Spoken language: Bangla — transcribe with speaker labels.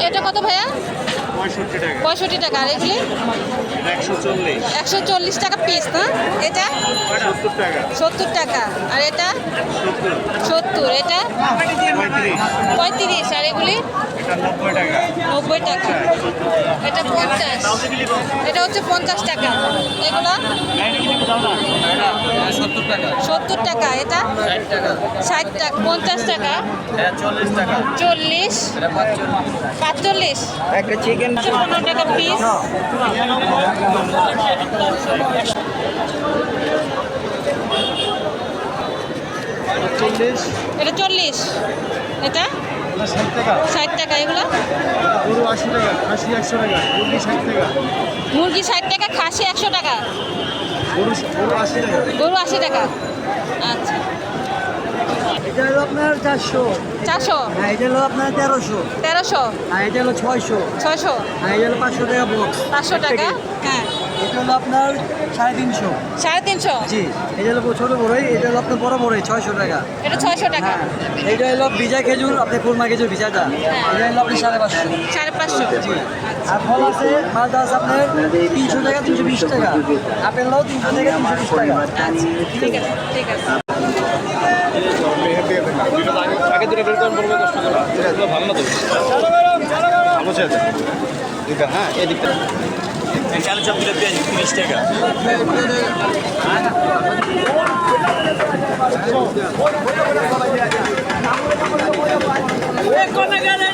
Speaker 1: এটা কত ভাইয়া?
Speaker 2: 65
Speaker 1: 65
Speaker 2: টাকা।
Speaker 1: টাকা। আর এগুলি
Speaker 2: 140
Speaker 1: 140 টাকা পিস না? এটা
Speaker 2: 70 টাকা।
Speaker 1: 70 টাকা। আর এটা
Speaker 2: 70
Speaker 1: 70। এটা
Speaker 2: 35
Speaker 1: 35। আর এগুলি
Speaker 2: এটা 90 টাকা।
Speaker 1: 90 টাকা। এটা 50। এটা হচ্ছে 50 টাকা। এগুলো
Speaker 2: 70 টাকা।
Speaker 1: 70 টাকা। এটা
Speaker 2: 60 টাকা।
Speaker 1: 60 টাকা। 50 টাকা।
Speaker 2: এটা 40 টাকা।
Speaker 1: 40।
Speaker 2: এটা
Speaker 1: 45।
Speaker 2: একটা চিকেন
Speaker 1: 15 টাকা পিস। এটা 40। এটা
Speaker 2: 60 টাকা।
Speaker 1: 60 টাকা। এগুলো
Speaker 2: গরু 80 টাকা, খাসি 100 টাকা, মুরগি 60 টাকা।
Speaker 1: মুরগি 60 টাকা, খাসি 100 টাকা,
Speaker 2: গরু 80 টাকা।
Speaker 1: গরু 80 টাকা। আচ্ছা।
Speaker 3: এটা হলো আপনার 400।
Speaker 1: 400।
Speaker 3: হ্যাঁ, এটা হলো আপনার 1300।
Speaker 1: 1300।
Speaker 3: আর এটা হলো 600।
Speaker 1: 600।
Speaker 3: আর এটা হলো 500 টাকা বক্স।
Speaker 1: 500 টাকা। হ্যাঁ।
Speaker 3: এটা হলো আপনার 350।
Speaker 1: 350।
Speaker 3: জি, এটা হলো ছোট বড়ই, এটা হলো আপনার বড় বড়ই 600 টাকা।
Speaker 1: এটা 600 টাকা।
Speaker 3: হ্যাঁ, এটা হলো ভিজা খেজুর, আপনি খুরমা খেজুর ভিজাটা। এটা হলো আপনি 550।
Speaker 1: 550।
Speaker 3: জি। আর ফল আছে, মালটা আছে আপনার 300 টাকা, 320 টাকা। আপেল হলো 300 টাকা, 320 টাকা।
Speaker 1: আচ্ছা, ঠিক আছে, ঠিক আছে।
Speaker 2: আগে দুটো বের করেন, বলবো কষ্ট করে। এগুলো ভালো না তো? অবশ্যই আছে। দুইটা, হ্যাঁ, এদিকটা। চালু চাপ দিলে পেঁয়াজ 30 টাকা।
Speaker 4: কমে গেলে